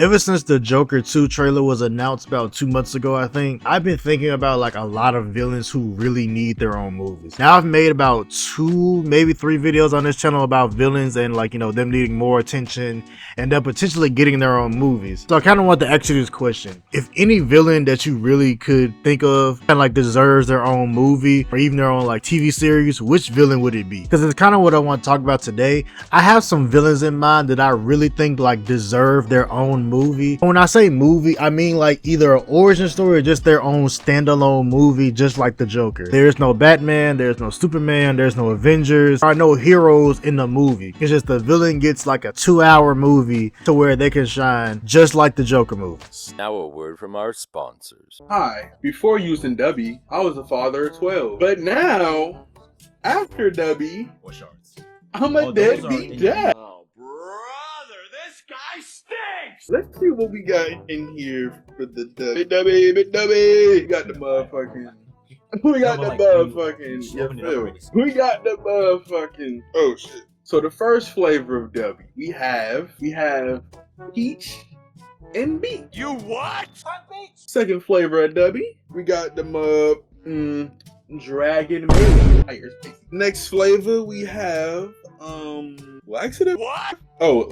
Ever since the Joker 2 trailer was announced about 2 months ago, I think, I've been thinking about like a lot of villains who really need their own movies. Now I've made about 2, maybe 3 videos on this channel about villains and like, them needing more attention and them potentially getting their own movies. So I kind of want to ask you this question. If any villain that you really could think of kind of like deserves their own movie or even their own like TV series, which villain would it be? Because it's kind of what I want to talk about today. I have some villains in mind that I really think like deserve their own movie. When I say movie, I mean like either an origin story or just their own standalone movie, just like the Joker. There's no Batman, there's no Superman, there's no Avengers, there are no heroes in the movie. It's just the villain gets like a 2-hour movie to where they can shine just like the Joker movies. Now a word from our sponsors. Hi, before using Dubby, I was a father of 12. But now, after Dubby, I'm a deadbeat dad. Let's see what we got in here for the Dubby. Dubby. We got the motherfucking. We got the motherfucking. We got the motherfucking. Oh shit. So the first flavor of Dubby, we have peach and beet. You what? Second flavor of Dubby, we got the dragon mayo. Next flavor we have laxative. What? Oh,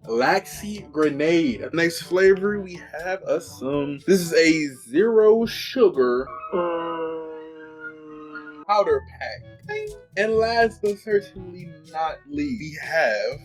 Laxy grenade. Next flavor we have this is a 0 sugar powder pack. And last but certainly not least, we have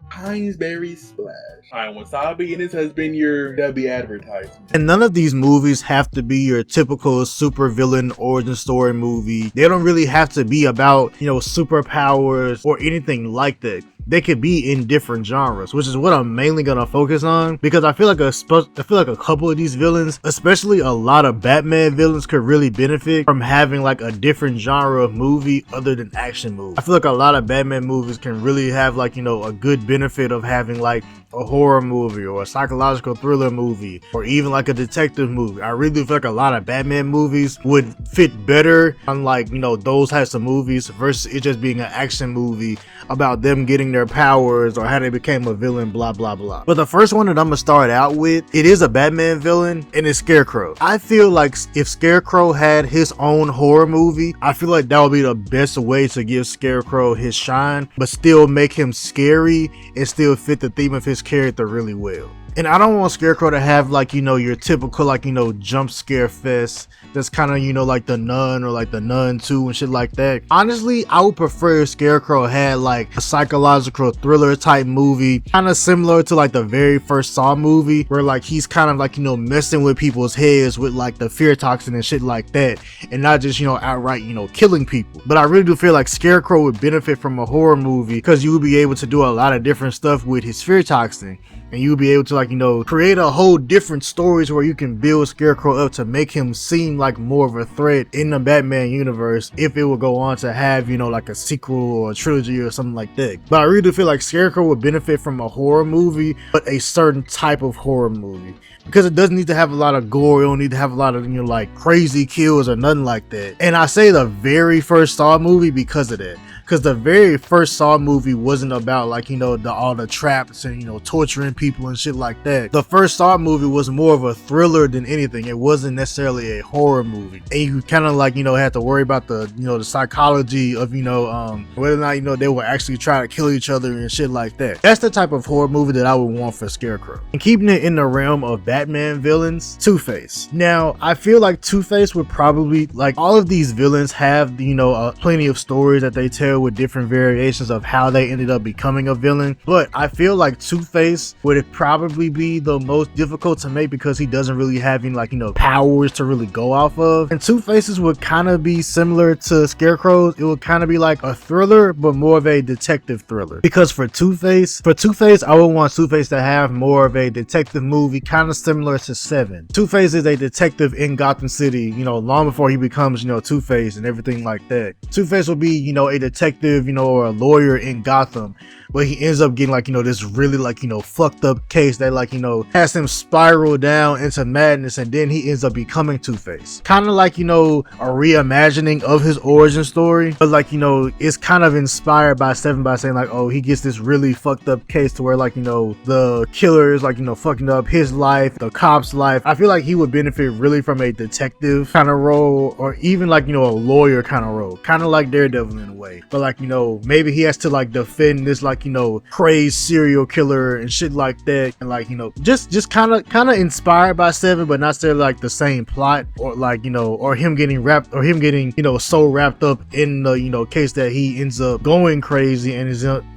Heinz Berry Splash. I'm Wasabi, and this has been your Dubby advertisement. And none of these movies have to be your typical super villain origin story movie. They don't really have to be about, superpowers or anything like that. They could be in different genres, which is what I'm mainly gonna focus on, because I feel like a couple of these villains, especially a lot of Batman villains, could really benefit from having like a different genre of movie other than action movies. I feel like a lot of Batman movies can really have like, a good benefit of having like a horror movie or a psychological thriller movie or even like a detective movie. I really feel like a lot of Batman movies would fit better on like, those types of movies versus it just being an action movie about them getting their powers or how they became a villain, blah blah blah. But the first one that I'm gonna start out with, it is a Batman villain, and it's Scarecrow. I feel like if Scarecrow had his own horror movie, I feel like that would be the best way to give Scarecrow his shine, but still make him scary and still fit the theme of his character really well. And I don't want Scarecrow to have like, your typical like, jump scare fest that's kind of, like The Nun or like The Nun 2 and shit like that. Honestly, I would prefer if Scarecrow had like a psychological thriller type movie, kind of similar to like the very first Saw movie, where like he's kind of like, messing with people's heads with like the fear toxin and shit like that, and not just, outright, killing people. But I really do feel like Scarecrow would benefit from a horror movie because you would be able to do a lot of different stuff with his fear toxin. And you'll be able to like, create a whole different stories where you can build Scarecrow up to make him seem like more of a threat in the Batman universe if it would go on to have, like a sequel or a trilogy or something like that. But I really do feel like Scarecrow would benefit from a horror movie, but a certain type of horror movie. Because it doesn't need to have a lot of gore, it don't need to have a lot of, like crazy kills or nothing like that. And I say the very first Saw movie because of that. Because the very first Saw movie wasn't about like, all the traps and, torturing people and shit like that. The first Saw movie was more of a thriller than anything. It wasn't necessarily a horror movie. And you kind of like, had to worry about the, the psychology of, whether or not, they will actually try to kill each other and shit like that. That's the type of horror movie that I would want for Scarecrow. And keeping it in the realm of Batman villains, Two-Face. Now, I feel like Two-Face would probably, like all of these villains have, plenty of stories that they tell with different variations of how they ended up becoming a villain, but I feel like Two-Face would probably be the most difficult to make because he doesn't really have any like powers to really go off of. And Two-Faces would kind of be similar to Scarecrow's. It would kind of be like a thriller but more of a detective thriller, because for Two-Face I would want Two-Face to have more of a detective movie kind of similar to Seven. Two-Face is a detective in Gotham City, long before he becomes Two-Face and everything like that. Two-Face will be a detective, or a lawyer in Gotham, but he ends up getting like, you know, this really like, you know, fucked up case that like, you know, has him spiral down into madness, and then he ends up becoming Two-Face. Kind of like, you know, a reimagining of his origin story, but like, you know, it's kind of inspired by Seven by saying like, oh, he gets this really fucked up case to where like, you know, the killer is like, you know, fucking up his life, the cop's life. I feel like he would benefit really from a detective kind of role, or even like, you know, a lawyer kind of role, kind of like Daredevil in a way, but like, you know, maybe he has to like defend this like, you know, crazed serial killer and shit like that, and like, you know, just kind of inspired by Seven, but not necessarily like the same plot, or like, you know, or him getting getting, you know, so wrapped up in the, you know, case that he ends up going crazy and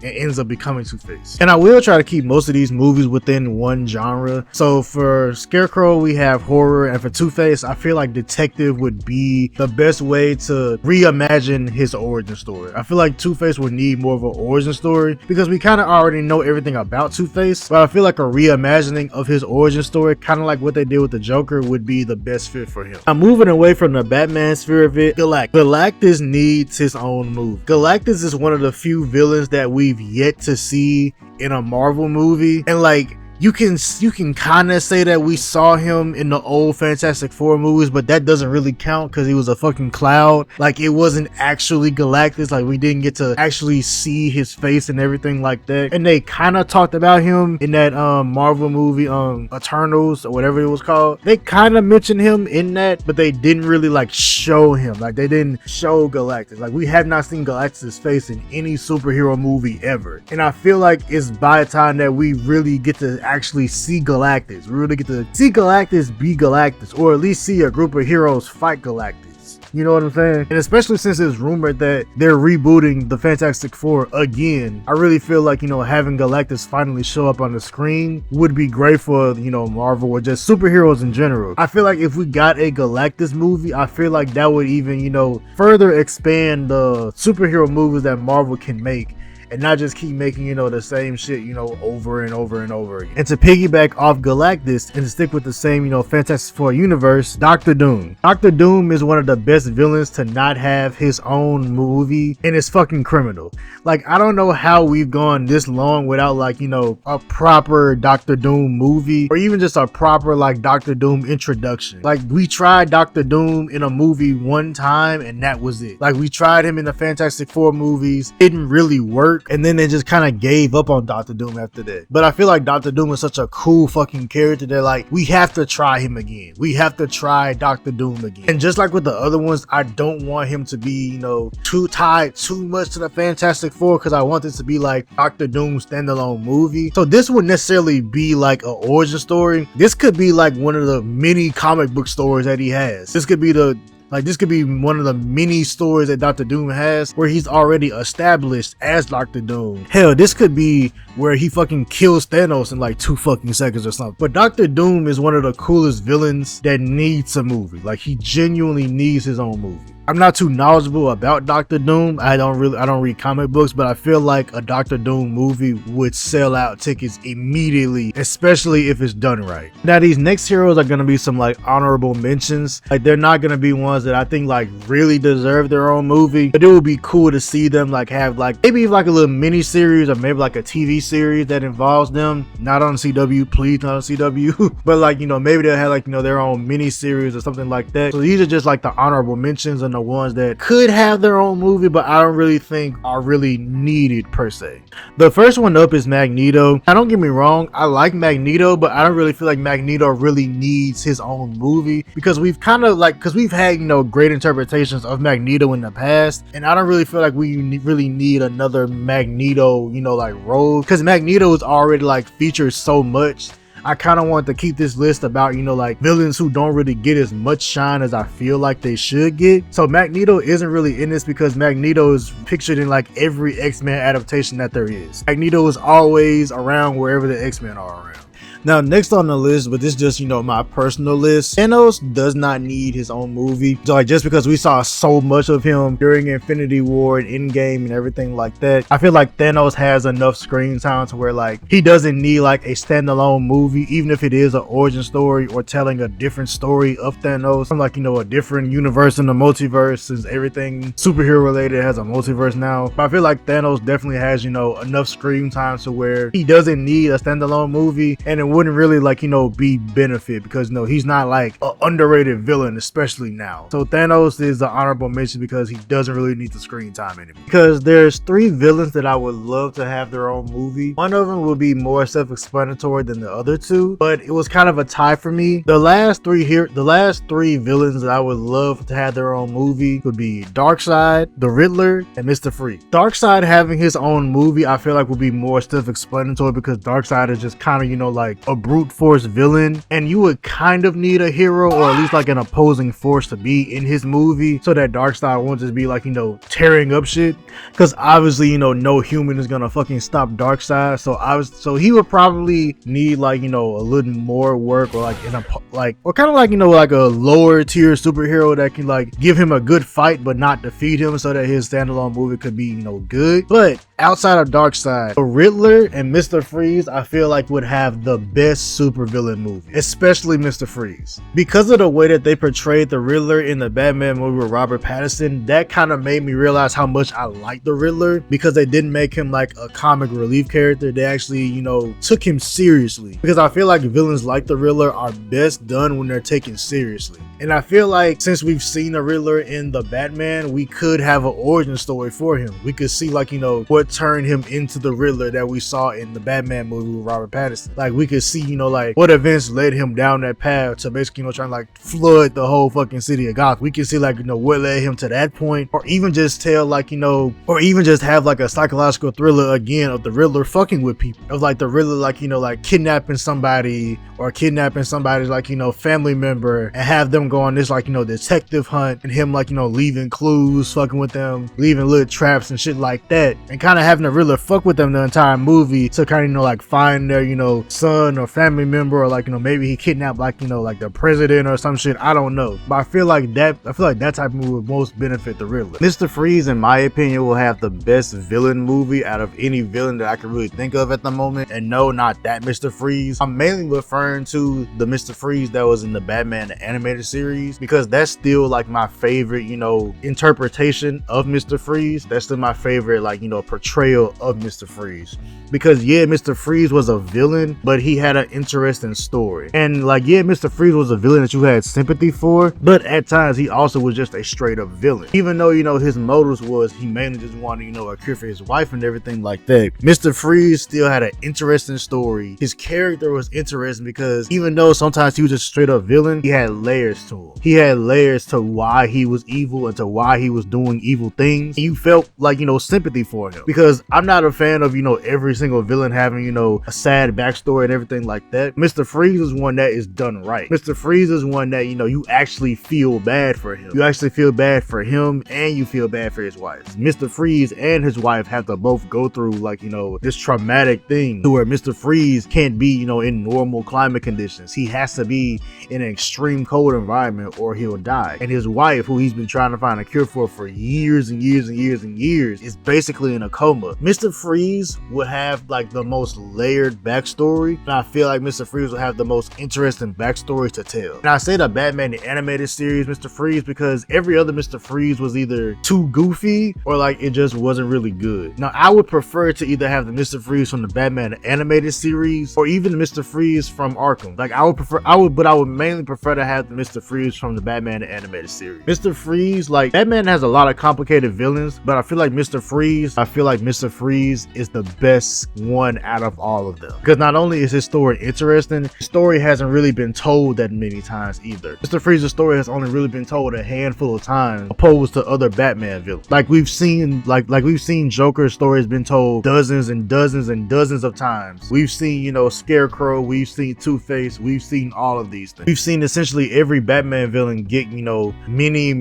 ends up becoming Two-Face. And I will try to keep most of these movies within one genre. So for Scarecrow we have horror, and for Two-Face I feel like detective would be the best way to reimagine his origin story. I feel like Two-Face would need more of an origin story because we kind of already know everything about Two-Face, but I feel like a reimagining of his origin story, kind of like what they did with the Joker, would be the best fit for him. I'm moving away from the Batman sphere of it. Galactus needs his own movie. Galactus is one of the few villains that we've yet to see in a Marvel movie, and like, you can kind of say that we saw him in the old Fantastic Four movies, but that doesn't really count because he was a fucking cloud. Like, it wasn't actually Galactus. Like, we didn't get to actually see his face and everything like that. And they kind of talked about him in that Marvel movie Eternals or whatever it was called. They kind of mentioned him in that, but they didn't really like show him. Like, they didn't show Galactus. Like, we have not seen Galactus' face in any superhero movie ever. And I feel like it's by the time that we really get to actually see Galactus. We really get to see Galactus be Galactus, or at least see a group of heroes fight Galactus. You know what I'm saying? And especially since it's rumored that they're rebooting the Fantastic Four again, I really feel like, you know, having Galactus finally show up on the screen would be great for, you know, Marvel or just superheroes in general. I feel like if we got a Galactus movie, I feel like that would even, you know, further expand the superhero movies that Marvel can make, and not just keep making, you know, the same shit, you know, over and over and over again. And to piggyback off Galactus and to stick with the same, you know, Fantastic Four universe, Doctor Doom. Doctor Doom is one of the best villains to not have his own movie, and it's fucking criminal. Like, I don't know how we've gone this long without, like, you know, a proper Doctor Doom movie, or even just a proper, like, Doctor Doom introduction. Like, we tried Doctor Doom in a movie one time, and that was it. Like, we tried him in the Fantastic Four movies, didn't really work, and then they just kind of gave up on Doctor Doom after that. But I feel like Doctor Doom is such a cool fucking character that, like, we have to try him again. We have to try Doctor Doom again. And just like with the other ones, I don't want him to be, you know, too tied too much to the Fantastic Four, because I want this to be like Doctor Doom's standalone movie. So this wouldn't necessarily be like an origin story. This could be like one of the mini comic book stories that he has. This could be one of the mini stories that Doctor Doom has where he's already established as Doctor Doom. Hell, this could be where he fucking kills Thanos in like 2 fucking seconds or something. But Doctor Doom is one of the coolest villains that needs a movie. Like, he genuinely needs his own movie. I'm not too knowledgeable about Doctor Doom. I don't read comic books, but I feel like a Doctor Doom movie would sell out tickets immediately, especially if it's done right. Now, these next heroes are gonna be some like honorable mentions. Like, they're not gonna be ones that I think like really deserve their own movie, but it would be cool to see them like have like maybe like a little mini series, or maybe like a TV series that involves them. Not on CW, please, not on CW. But like, you know, maybe they'll have like, you know, their own mini series or something like that. So these are just like the honorable mentions and the ones that could have their own movie, but I don't really think are really needed per se. The first one up is Magneto. Now, don't get me wrong, I like Magneto, but I don't really feel like Magneto really needs his own movie, because we've kind of like, because we've had, you know, great interpretations of Magneto in the past, and I don't really feel like we really need another Magneto, you know, like role, because Magneto is already like featured so much. I kind of want to keep this list about, you know, like villains who don't really get as much shine as I feel like they should get. So Magneto isn't really in this because Magneto is pictured in like every X-Men adaptation that there is. Magneto is always around wherever the X-Men are around. Now, next on the list, but this is just, you know, my personal list, Thanos does not need his own movie. So like, just because we saw so much of him during Infinity War and Endgame and everything like that, I feel like Thanos has enough screen time to where like he doesn't need like a standalone movie. movie, even if it is an origin story or telling a different story of Thanos, from like, you know, a different universe in the multiverse, since everything superhero related has a multiverse now. But I feel like Thanos definitely has, you know, enough screen time to where he doesn't need a standalone movie, and it wouldn't really like, you know, be benefit because, you know, he's not like an underrated villain, especially now. So Thanos is an honorable mention because he doesn't really need the screen time anymore. Because there's 3 villains that I would love to have their own movie. One of them would be more self-explanatory than the other 2, but it was kind of a tie for me. The last 3 villains that I would love to have their own movie would be Darkseid, the Riddler, and Mr. Freeze. Darkseid having his own movie, I feel like would be more self-explanatory because Darkseid is just kind of, you know, like a brute force villain, and you would kind of need a hero or at least like an opposing force to be in his movie so that Darkseid won't just be like, you know, tearing up shit, because obviously, you know, no human is gonna fucking stop Darkseid. So he would probably need like, you know, a little more work, or like or kind of like, you know, like a lower tier superhero that can like give him a good fight but not defeat him, so that his standalone movie could be, you know, good. But outside of Darkseid, the Riddler and Mr. Freeze, I feel like would have the best supervillain movie, especially Mr. Freeze. Because of the way that they portrayed the Riddler in the Batman movie with Robert Pattinson, that kind of made me realize how much I like the Riddler, because they didn't make him like a comic relief character. They actually, you know, took him seriously, because I feel like villains like the Riddler are best done when they're taken seriously. And I feel like since we've seen the Riddler in the Batman, we could have an origin story for him. We could see like, you know, what turned him into the Riddler that we saw in the Batman movie with Robert Pattinson. Like we could see, you know, like what events led him down that path to basically, you know, trying to like flood the whole fucking city of Gotham. We can see like, you know, what led him to that point, or even just tell like, you know, or even just have like a psychological thriller again of the Riddler fucking with people, of like the Riddler like, you know, like kidnapping somebody or kidnapping somebody's like, you know, family member, and have them go on this like, you know, detective hunt, and him like, you know, leaving clues, fucking with them, leaving little traps and shit like that, and kind of having the Riddler fuck with them the entire movie to kind of, you know, like find their, you know, son or family member, or like, you know, maybe he kidnapped like, you know, like the president or some shit, I don't know. But I feel like that type of movie would most benefit the Riddler. Mr. Freeze, in my opinion, will have the best villain movie out of any villain that I can really think of at the moment. And no, not that Mr. Freeze. I'm mainly referring to the Mr. Freeze that was in the Batman the animated series, because that's still like my favorite, you know, interpretation of Mr. Freeze. That's still my favorite, like, you know, portrayal of Mr. Freeze. Because yeah, Mr. Freeze was a villain, but he had an interesting story. And like, yeah, Mr. Freeze was a villain that you had sympathy for, but at times he also was just a straight up villain. Even though, you know, his motives was he mainly just wanted, you know, a cure for his wife and everything like that, Mr. Freeze still had an interesting story. His character was interesting because even though sometimes he was just straight up villain, he had layers to him. He had layers to why he was evil and to why he was doing evil things. And you felt like, you know, sympathy for him. Because I'm not a fan of, you know, every single villain having, you know, a sad backstory and everything like that. Mr. Freeze is one that is done right. Mr. Freeze is one that, you know, you actually feel bad for him. You actually feel bad for him and you feel bad for his wife. Mr. Freeze and his wife have to both go through like, you know, this traumatic thing to where Mr. Freeze can't be, you know, in normal climate conditions. He has to be in an extreme cold environment or he'll die. And his wife, who he's been trying to find a cure for years and years and years and years, is basically in a coma. Mr. Freeze would have like the most layered backstory, and I feel like Mr. Freeze will have the most interesting backstory to tell. And I say the Batman the animated series Mr. Freeze because every other Mr. Freeze was either too goofy or like it just wasn't really good. Now I would prefer to either have the Mr. Freeze from the Batman the animated series or even the Mr. Freeze from Arkham. Like I would mainly prefer to have the Mr. Freeze from the Batman the animated series. Mr. Freeze, like Batman has a lot of complicated villains, but I feel like Mr. Freeze is the best one out of all of them, because not only is his story interesting, his story hasn't really been told that many times either. Mr. Freeze's story has only really been told a handful of times opposed to other Batman villains. Like we've seen Joker's story has been told dozens and dozens and dozens of times. We've seen, you know, Scarecrow, we've seen Two-Face, we've seen all of these things. We've seen essentially every Batman villain get, you know, many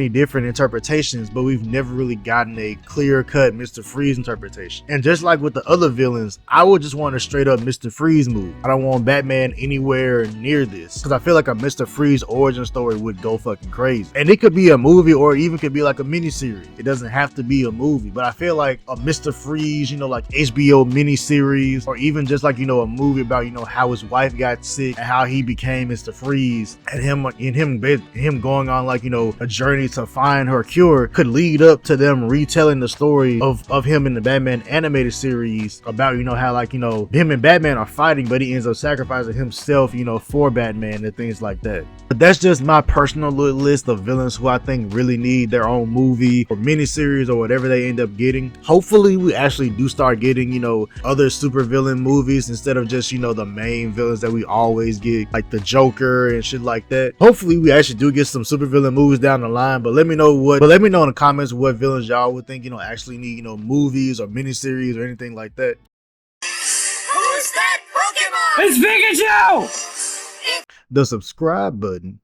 different interpretations, but we've never really gotten a clear-cut Mr. Freeze interpretation. And just like with the other villains, I would just want a straight up Mr. Freeze movie. I don't want Batman anywhere near this, because I feel like a Mr. Freeze origin story would go fucking crazy. And it could be a movie or even could be like a miniseries. It doesn't have to be a movie, but I feel like a Mr. Freeze, you know, like HBO miniseries, or even just like, you know, a movie movie about, you know, how his wife got sick and how he became Mr. Freeze, and him going on, like, you know, a journey to find her cure, could lead up to them retelling the story of him in the Batman animated series about, you know, how, like, you know, him and Batman are fighting, but he ends up sacrificing himself, you know, for Batman and things like that. But that's just my personal little list of villains who I think really need their own movie or miniseries or whatever they end up getting. Hopefully we actually do start getting, you know, other super villain movies instead of just, you know, the main villains that we always get, like the Joker and shit like that. Hopefully we actually do get some super villain movies down the line, but let me know in the comments what villains y'all would think, you know, actually need, you know, movies or miniseries or anything like that. Who's that Pokemon? It's Pikachu! The subscribe button.